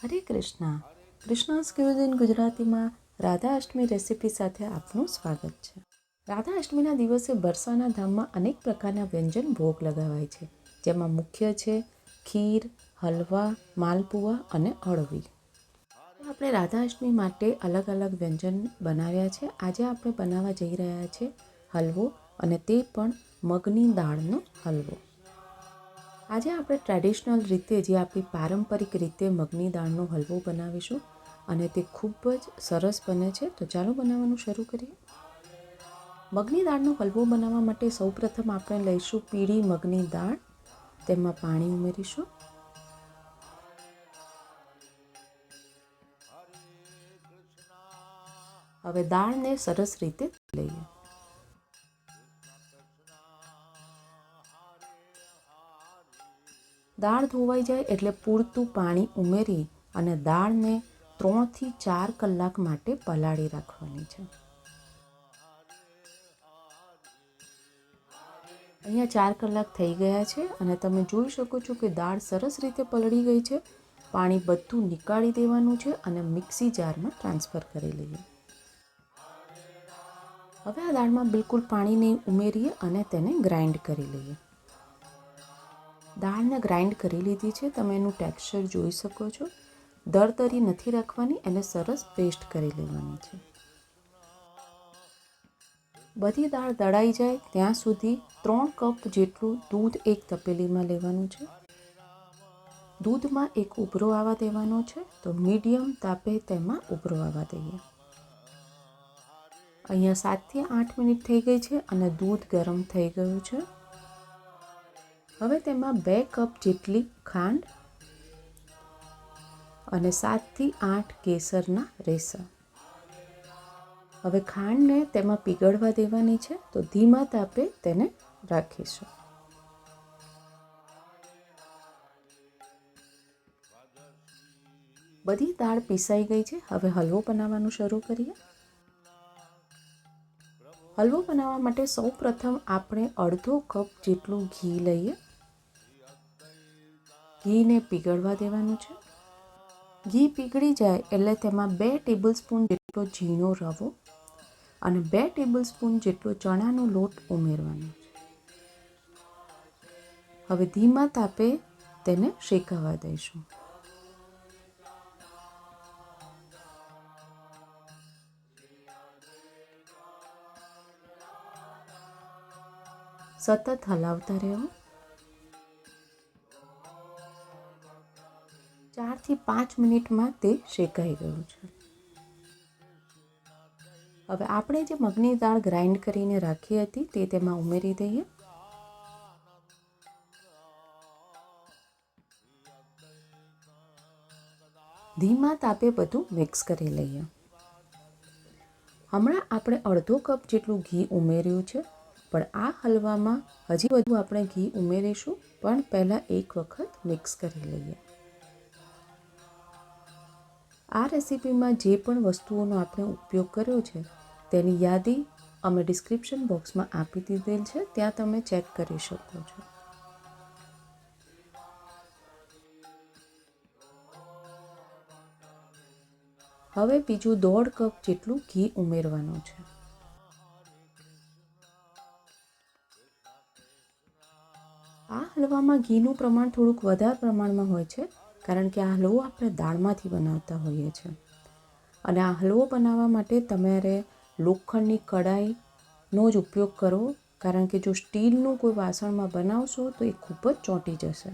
હરે Krishna. કૃષ્ણ's cuisine ગુજરાતીમાં Radha Ashtami recipe સાથે આપનું સ્વાગત છે. રાધા અષ્ટમીના દિવસે બરસાના ધામમાં અનેક પ્રકારના વ્યંજન ભોગ લગાવાય છે, જેમાં મુખ્ય છે ખીર, હલવા, માલપુઆ અને અળવી. આપણે રાધા અષ્ટમી માટે અલગ અલગ વ્યંજન બનાવ્યા છે. આજે આપણે બનાવવા જઈ રહ્યા છે હલવો, અને તે પણ મગની દાળનો હલવો. આજે આપણે ટ્રેડિશનલ રીતે, જે આપણી પારંપરિક રીતે મગની દાળનો હલવો બનાવીશું, અને તે ખૂબ જ સરસ બને છે. તો ચાલો બનાવવાનું શરૂ કરીએ. મગની દાળનો હલવો બનાવવા માટે સૌપ્રથમ આપણે લઈશું પીળી મગની દાળ. તેમાં પાણી ઉમેરીશું. હવે દાળને સરસ રીતે લઈએ. દાળ ધોવાઈ જાય એટલે પૂરતું પાણી ઉમેરી અને દાળને 3 થી 4 કલાક માટે પલાળી રાખવાની છે. અહીંયા 4 કલાક થઈ ગયા છે અને તમે જોઈ શકો છો કે દાળ સરસ રીતે પલળી ગઈ છે. પાણી બધું નીકાળી દેવાનું છે અને મિક્સી જારમાં ટ્રાન્સફર કરી લઈએ. હવે આ દાળમાં બિલકુલ પાણી નહીં ઉમેરીએ અને તેને ગ્રાઇન્ડ કરી લઈએ. દાળને ગ્રાઇન્ડ કરી લીધી છે. તમે એનું ટેક્સચર જોઈ શકો છો. દરદરી નથી રાખવાની, એને સરસ પેસ્ટ કરી લેવાની છે. બધી દાળ દળાઈ જાય ત્યાં સુધી 3 કપ જેટલું દૂધ એક તપેલીમાં લેવાનું છે. દૂધમાં એક ઉભરો આવવા દેવાનો છે, તો મીડિયમ તાપે તેમાં ઉભરો આવવા દઈએ. અહીંયા 7 થી 8 મિનિટ થઈ ગઈ છે અને દૂધ ગરમ થઈ ગયું છે. હવે તેમાં 2 કપ જેટલી ખાંડ અને 7 થી 8 કેસરના રેસા. હવે ખાંડને તેમાં પીગળવા દેવાની છે, તો ધીમા તાપે તેને રાખીશું. બધી દાળ પીસાઈ ગઈ છે. હવે હલવો બનાવવાનું શરૂ કરીએ. હલવો બનાવવા માટે સૌપ્રથમ આપણે અડધો કપ જેટલું ઘી લઈએ. ઘીને પીગળવા દેવાનું છે. ઘી પીગળી જાય એટલે તેમાં 2 ટેબલસ્પૂન જેટલો ઝીણો રવો અને 2 ટેબલસ્પૂન જેટલો ચણાનો લોટ ઉમેરવાનો છે. હવે ધીમા તાપે તેને શેકાવા દઈશું. સતત હલાવતા રહેવું. 4 થી 5 મિનિટમાં તે શેકાઈ ગયું છે. હવે આપણે જે મગની દાળ ગ્રાઇન્ડ કરીને રાખી હતી તે તેમાં ઉમેરી દઈએ. ધીમા તાપે બધું મિક્સ કરી લઈએ. હમણાં આપણે અડધો કપ જેટલું ઘી ઉમેર્યું છે, પણ આ હલવામાં હજી વધુ આપણે ઘી ઉમેરીશું, પણ પહેલાં એક વખત મિક્સ કરી લઈએ. આ રેસિપીમાં જે પણ વસ્તુઓનો આપણે ઉપયોગ કર્યો છે તેની યાદી અમે ડિસ્ક્રિપ્શન બોક્સમાં આપી દીધેલ છે, ત્યાં તમે ચેક કરી શકો છો. હવે બીજું 1.5 કપ જેટલું ઘી ઉમેરવાનું છે. આ હલવામાં ઘીનું પ્રમાણ થોડુંક વધારે પ્રમાણમાં હોય છે, કારણ કે આ હલવો આપણે દાળમાંથી બનાવતા હોઈએ છીએ. અને આ હલવો બનાવવા માટે તમારે લોખંડની કડાઈનો જ ઉપયોગ કરવો, કારણ કે જો સ્ટીલનું કોઈ વાસણમાં બનાવશો તો એ ખૂબ જ ચોંટી જશે.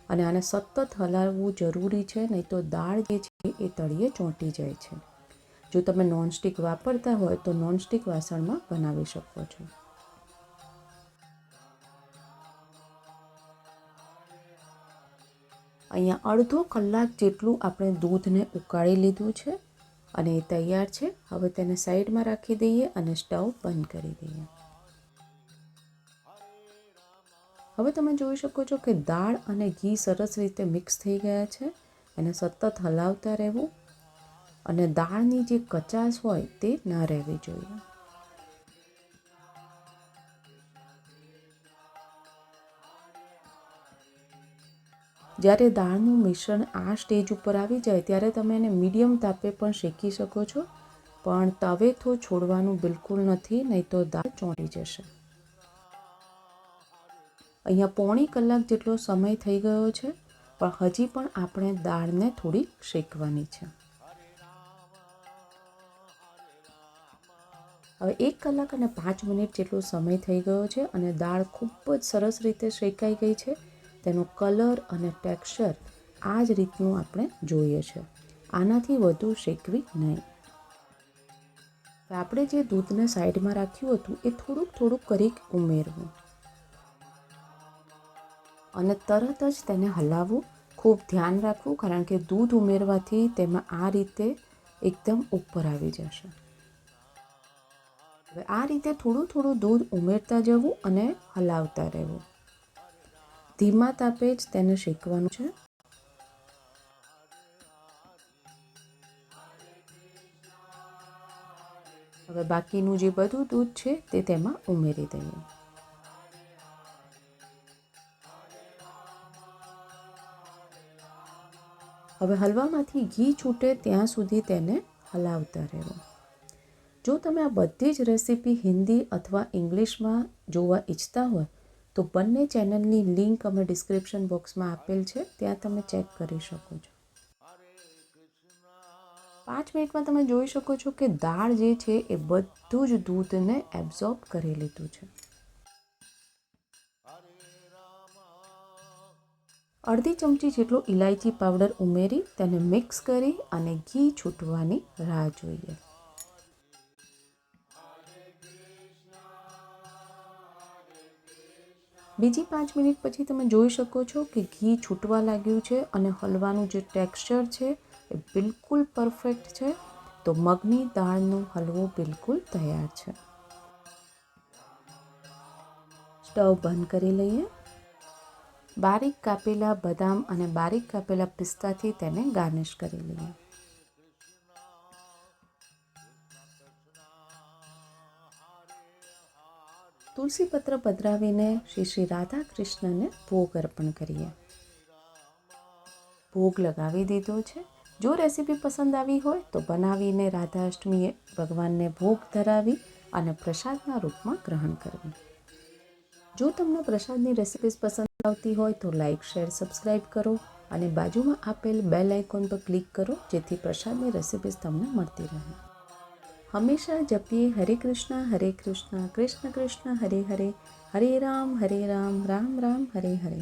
અને આને સતત હલાવવું જરૂરી છે, નહીં તો દાળ જે છે એ તળિયે ચોંટી જાય છે. જો તમે નોનસ્ટિક વાપરતા હોય તો નોનસ્ટિક વાસણમાં બનાવી શકો છો. અહીંયા અડધો કલાક જેટલું આપણે દૂધને ઉકાળી લીધું છે અને એ તૈયાર છે. હવે તેને સાઈડમાં રાખી દઈએ અને સ્ટવ બંધ કરી દઈએ. હવે તમે જોઈ શકો છો કે દાળ અને ઘી સરસ રીતે મિક્સ થઈ ગયા છે. એને સતત હલાવતા રહેવું અને દાળની જે કચાશ હોય તે ન રહેવી જોઈએ. જ્યારે દાળનું મિશ્રણ આ સ્ટેજ ઉપર આવી જાય ત્યારે તમે એને મીડિયમ તાપે પણ શેકી શકો છો, પણ તવેથો છોડવાનું બિલકુલ નથી, નહીં તો દાળ ચોંટી જશે. અહીંયા પોણી કલાક જેટલો સમય થઈ ગયો છે, પણ હજી પણ આપણે દાળને થોડી શેકવાની છે. હવે 1 કલાક અને 5 મિનિટ જેટલો સમય થઈ ગયો છે અને દાળ ખૂબ જ સરસ રીતે શેકાઈ ગઈ છે. તેનો કલર અને ટેક્સચર આ જ રીતનું આપણે જોઈએ છે. આનાથી વધુ શેકવી નહીં. આપણે જે દૂધને સાઈડમાં રાખ્યું હતું એ થોડુંક કરી ઉમેરવું અને તરત જ તેને હલાવવું. ખૂબ ધ્યાન રાખવું, કારણ કે દૂધ ઉમેરવાથી તેમાં આ રીતે એકદમ ઉપર આવી જશે. હવે આ રીતે થોડું દૂધ ઉમેરતા જવું અને હલાવતા રહેવું. ધીમા તાપે જ તેને શેકવાનું છે. હવે બાકીનું જે બધું દૂધ છે તે તેમાં ઉમેરી દઈએ. હવે હલવામાંથી ઘી છૂટે ત્યાં સુધી તેને હલાવતા રહેવું. જો તમે આ બધી જ રેસીપી હિન્દી અથવા ઇંગ્લિશમાં જોવા ઈચ્છતા હોય તો બંને ચેનલની લિંક અમે ડિસ્ક્રિપ્શન બોક્સમાં આપેલ છે, ત્યાં તમે ચેક કરી શકો છો. 5 મિનિટમાં તમે જોઈ શકો છો કે દાળ જે છે એ બધું જ દૂધને એબ્ઝોર્બ કરી લીધું છે. અડધી ચમચી જેટલો ઇલાયચી પાવડર ઉમેરી તેને મિક્સ કરી અને ઘી છૂટવાની રાહ જોઈએ. બીજી 5 મિનિટ પછી તમે જોઈ શકો છો કે ઘી છૂટવા લાગ્યું છે અને હલવાનું જે ટેક્સચર છે એ બિલકુલ પરફેક્ટ છે. તો મગની દાળનો હલવો બિલકુલ તૈયાર છે. સ્ટવ બંધ કરી લઈએ. બારીક કાપેલા બદામ અને બારીક કાપેલા પિસ્તાથી તેને ગાર્નિશ કરી લઈએ. તુલસી પત્ર પધરાવીને શ્રી રાધા કૃષ્ણને ભોગ અર્પણ કરીએ. ભોગ લગાવી દીધો છે. જો રેસીપી પસંદ આવી હોય તો બનાવીને રાધા અષ્ટમીએ ભગવાનને ભોગ ધરાવી અને પ્રસાદના રૂપમાં ગ્રહણ કરવી. જો તમને પ્રસાદની રેસીપીઝ પસંદ આવતી હોય તો લાઇક, શેર, સબસ્ક્રાઈબ કરો અને બાજુમાં આપેલ બેલ આઇકોન પર ક્લિક કરો, જેથી પ્રસાદની રેસીપીઝ તમને મળતી રહે. હંમેશા જપીએ હરે કૃષ્ણ, કૃષ્ણ કૃષ્ણ હરે હરે, હરે રામ રામ રામ હરે હરે.